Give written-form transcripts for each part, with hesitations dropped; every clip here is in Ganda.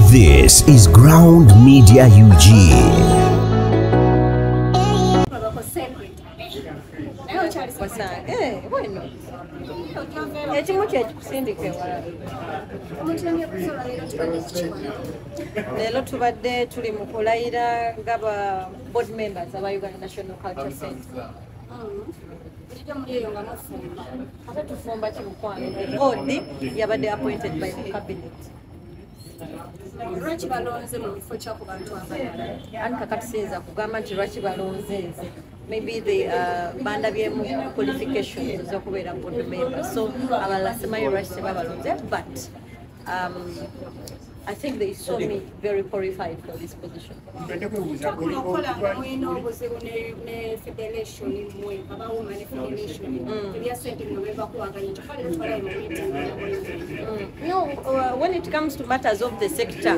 This is Ground Media UG. Lelo tubadde tuli mu kulayira ng'aba board members aba Uganda National Culture Center. Tufumba kimukwano. Board yabadde appointed by the cabinet. Lwaki balonze mu kifo kya ku bantu abalala? Ani kakati siyinza kugamba nti lwaki balonze nze. Maybe the bandabyemu qualifications z'okubeera board member. So abalala simanyi lwaki tebabalonze, but I think they saw me very qualified for this position. No, when it comes to matters of the sector,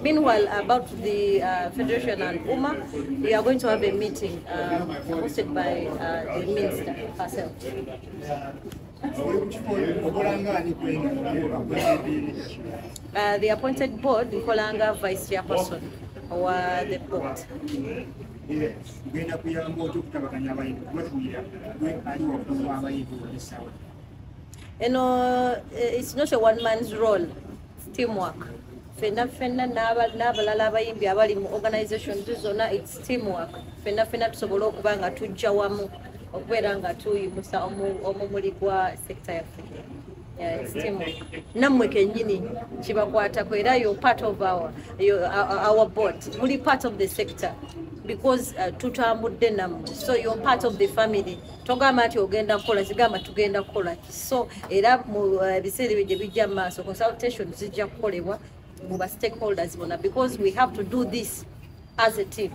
meanwhile, about the Federation and UMA, we are going to have a meeting hosted by the minister herself. The appointed board, Nikolanga vice chairperson or the board. You know, it's not a one-man's role, it's teamwork. Phina Abayimbi abali mu organization zona, it's teamwork. Phina tusobola okuba nga tujja wamu okubeera nga tuyimusa omumuli gwa sector yaffe. It's teamwork. Nammwe kennyini kibakwatako era you're part of our board. Muli part of the sector because tutambudde nammwe. So you're part of the family. Togamba nti ogenda kukola kigamba tugenda kukola. So era mu biseera bye bijja mu maaso consultation zijja kukolebwa mu ba stakeholders bona because we have to do this as a team.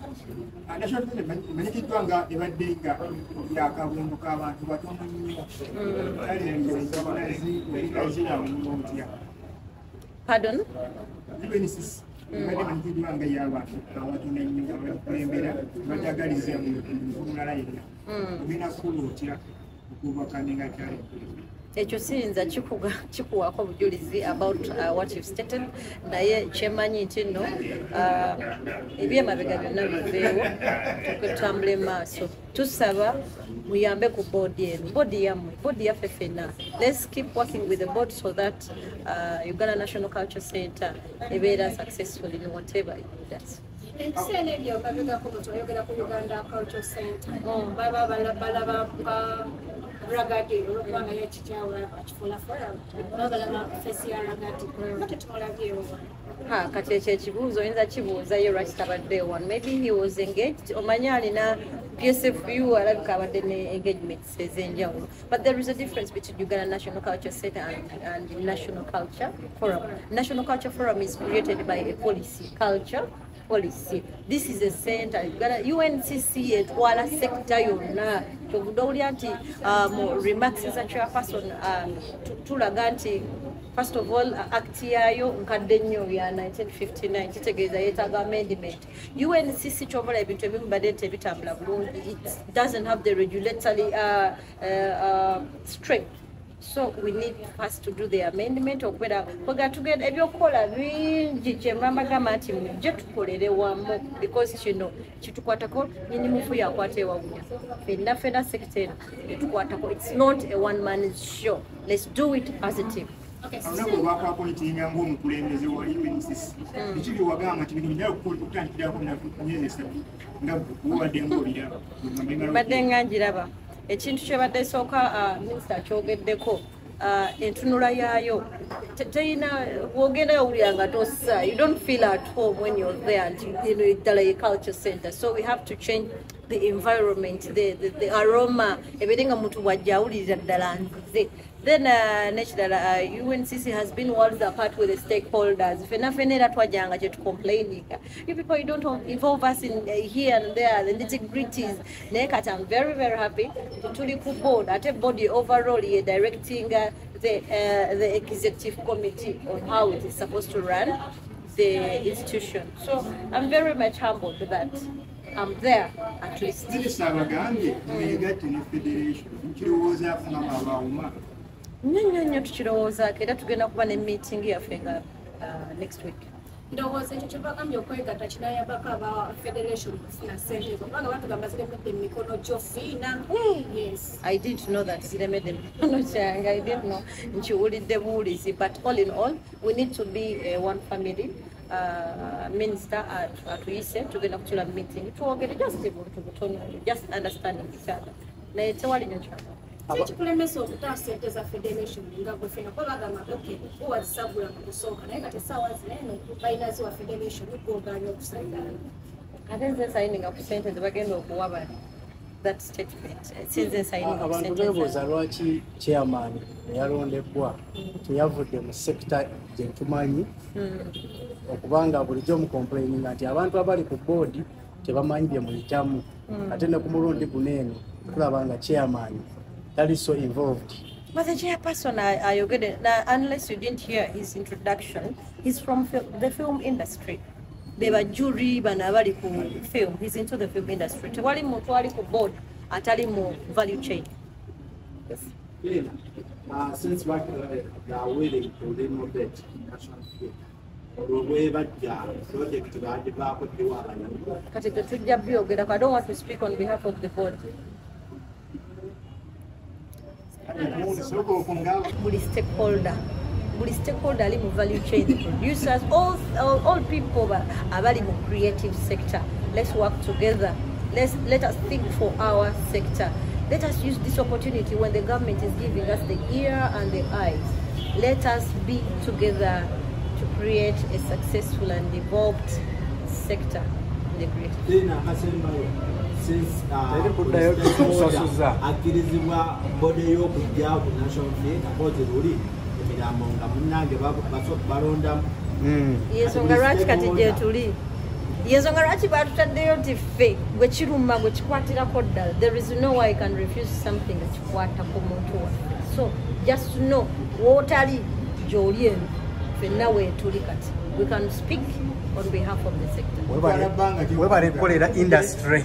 Pardon? Ekyo siyinza kikuwaako obujulizi about what you've stated, naye kyemanyi nti nno ebyemabega byonna biveewo tutambule maaso. Tusaba muyambe ku board yenu, board yammwe, board yaffe ffenna. Let's keep working with the board so that Uganda National Culture Center ebeera successful in whatever it does. Ebiseera ebyo babigako mutwayogera ku Uganda Culture Center. Baba balaba ragati olwokubanga yekityawo kifuulafula babalaba fesi ya ragati ate tumulabyewo. Kati ekyo ekibuuzo oyinza kibuuzayo lwaki tabadde one. Maybe he was engaged. Omanyi alina PSFU alabika abadde ne engagements ez'enjawulo. But there is a difference between Uganda National Culture Center and National Culture Forum. National Culture Forum is created by a policy, culture policy. This is a center. UNCC etwala sector yonna. Togudawulya nti mu remarks za chairperson tulaga nti first of all act yayo nkadde nnyo ya 1959 kitegeeza yeetaaga amendment. UNCC kyobola ebintu ebimu badde tebitambula bulungi. It doesn't have the regulatory strength. So we need first to do the amendment okubeera tugenda ebyokukola bingi kyemba gamba nti mujje tukolere wamu because kino kitukwatako nyini mufu yakwata ewawunya ffenna secretary etukwatako. It's not a one man show. Let's do it as a team. Badde nga njiraba ekintu kyebadde sooka minisita kyogeddeko entunula yaayo teyina bw'ogendayo owulira nga tossa. You don't feel at home when you're there ddala ye culture center. So we have to change the environment, the aroma ebere nga muntu bwajja awulirira ddala nzize. Then UNCC has been worlds apart with the stakeholders. Fena twajanga je complaining. You people, you don't involve us in here and there, the nitty-gritties. I'm very, very happy to board at a body overall directing the executive committee on how it is supposed to run the institution. So I'm very much humbled that I'm there at least. nnyo tukirowoozaako era tugenda kuba ne meeting yaffe nga next week. Ndowooza ekyo kye bagambye okwegatta kinayambako aba federation okufuna ssente ezo kubanga batugamba ziremedde mu mikono gyo Phina. Yes. I didn't know that ziremedde mu mikono kyange. I didn't know nkiwulidde buwulizi, but all in all we need to be one family. Minister atuyise tugenda kutula meeting twogere just ebintu butono, just understanding each other. Naye tewali nnyo kyama. Ekikulemesa okutaasa ssente za federation nga gwe Phina kuba bagamba okay wazisagula mu kusooka naye kati essaawa zinene balina ziwa federation gwogaanya okusayinga. Ate nze sayininga ku ssente ze bagenda okuwa bali that statement. Since sayininga ku abantu beebuuza lwaki chairman eyalondebwa teyavudde mu sekita gye tumanyi okubanga bulijjo mucomplaininga nti abantu abali ku board tebamanyi bye muyitamu ate ne ku mulundi guno eno tulaba nga chairman that is so involved. But the chairperson, I unless you didn't hear his introduction, he's from the film industry. They were jury, banabali ku film. He's into the film industry. Tewali muntu ali ku board, atali mu value chain. Yes. Since they are willing to renovate national theatre, I don't want to speak on behalf of the board. Buli stakeholder ali mu value chain, the producers, all people abali mu creative sector. Let's work together. Let us think for our sector. Let us use this opportunity when the government is giving us the ear and the eyes. Let us be together to create a successful and evolved sector in the creative. Since akirizibwa bode y'okujja ku national theatre bote luli emirambo nga munnange balonda yensonga lwaki kati gye tuli yensonga lwaki batutaddeyo nti ffe gwe kiruma gwe kikwatirako ddala. There is no way I can refuse something that kikwatako muntu waffe. So just to know wootali gy'oli eno ffenna weetuli kati we can speak on behalf of the sector. Webale kukolera industry.